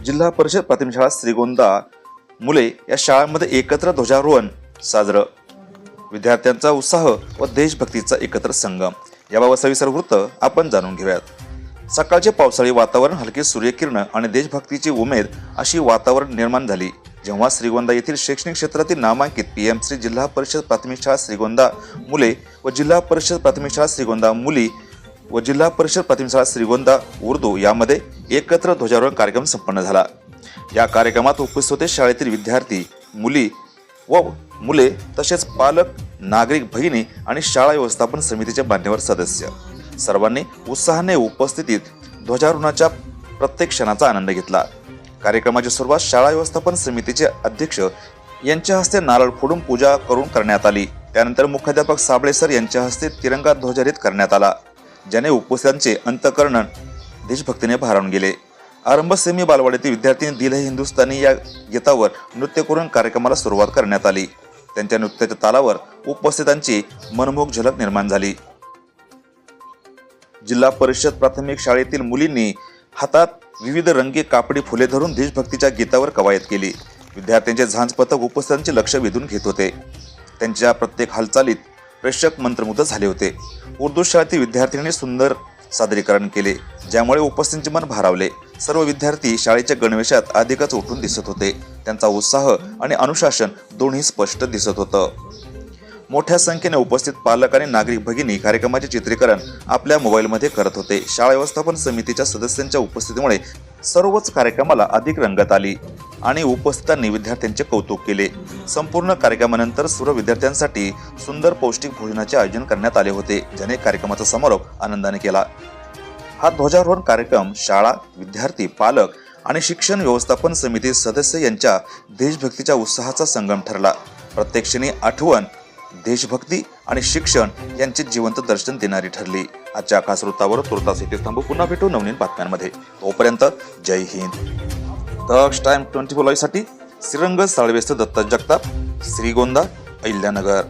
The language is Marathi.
जिल्हा परिषद प्राथमिक शाळा श्रीगोंदा मुले या शाळांमध्ये एकत्र ध्वजारोहण साजरं, विद्यार्थ्यांचा उत्साह व देशभक्तीचा एकत्र संगम। याबाबत सविस्तर वृत्त आपण जाणून घेऊयात। सकाळचे पावसाळी वातावरण, हलके सूर्यकिरण आणि देशभक्तीची उमेद अशी वातावरण निर्माण झाली जेव्हा श्रीगोंदा येथील शैक्षणिक क्षेत्रातील नामांकित पीएमसी जिल्हा परिषद प्राथमिक शाळा श्रीगोंदा मुले व जिल्हा परिषद प्राथमिक शाळा श्रीगोंदा मुली व जिल्हा परिषद प्राथमिक शाळा श्रीगोंदा उर्दू यामध्ये एकत्र ध्वजारोहण कार्यक्रम संपन्न झाला। या कार्यक्रमात उपस्थित होते शाळेतील विद्यार्थी, मुली व मुले तसेच पालक, नागरिक भगिनी आणि शाळा व्यवस्थापन समितीचे मान्यवर सदस्य। सर्वांनी उत्साहाने उपस्थितीत ध्वजारोहणाच्या प्रत्येक क्षणाचा आनंद घेतला। कार्यक्रमाची सुरुवात शाळा व्यवस्थापन समितीचे अध्यक्ष यांच्या हस्ते नारळ फोडून पूजा करून करण्यात आली। त्यानंतर मुख्याध्यापक साबळे सर यांच्या हस्ते तिरंगा ध्वजारित करण्यात आला, ज्याने उपस्थितांचे अंतःकरण देशभक्तीने भारावून गेले। आरंभ सेमी बालवाडीतील विद्यार्थ्यांनी दिल है हिंदुस्तानी या गीतावर नृत्य करून कार्यक्रमाला सुरुवात करण्यात आली। त्यांच्या नृत्याच्या तालावर उपस्थितांची मनमोहक झलक निर्माण झाली। जिल्हा परिषद प्राथमिक शाळेतील मुलींनी हातात विविध रंगी कापडी फुले धरून देशभक्तीच्या गीतावर कवायत केली। विद्यार्थ्यांचे झांज पथक उपस्थितांचे लक्ष वेधून घेत होते। त्यांच्या प्रत्येक हालचालीत प्रेक्षक मंत्रमुग्ध झाले होते। उर्दू शाळेतील विद्यार्थ्यांनी सुंदर सादरीकरण केले, ज्यामुळे उपस्थितांचे मन भारावले। सर्व विद्यार्थी शाळेच्या गणवेशात अधिकच उठून दिसत होते। त्यांचा उत्साह आणि अनुशासन दोन्ही स्पष्ट दिसत होतं। मोठ्या संख्येने उपस्थित पालक आणि नागरिक भगिनी कार्यक्रमाचे चित्रीकरण आपल्या मोबाईलमध्ये करत होते। शाळा व्यवस्थापन समितीच्या सदस्यांच्या उपस्थितीमुळे सर्वच कार्यक्रमाला अधिक रंगत आली आणि उपस्थितांनी विद्यार्थ्यांचे कौतुक केले। संपूर्ण कार्यक्रमानंतर सर्व विद्यार्थ्यांसाठी सुंदर पौष्टिक भोजनाचे आयोजन करण्यात आले होते, ज्याने कार्यक्रमाचा समारोप आनंदाने केला। हा ध्वजारोहण कार्यक्रम शाळा, विद्यार्थी, पालक आणि शिक्षण व्यवस्थापन समिती सदस्य यांच्या देशभक्तीच्या उत्साहाचा संगम ठरला। प्रत्येक क्षणी आठवण, देशभक्ती आणि शिक्षण यांचे जिवंत दर्शन देणारी ठरली। आजच्या खास वृत्तावर तुर्तास इथे थांबू, पुन्हा भेटू नवीन बातम्यांमध्ये। तोपर्यंत जय हिंद। तक्ष टाइम 24 साठी श्रीरंग साळवेस्त दत्ता जगताप, श्रीगोंदा, अहिल्यानगर।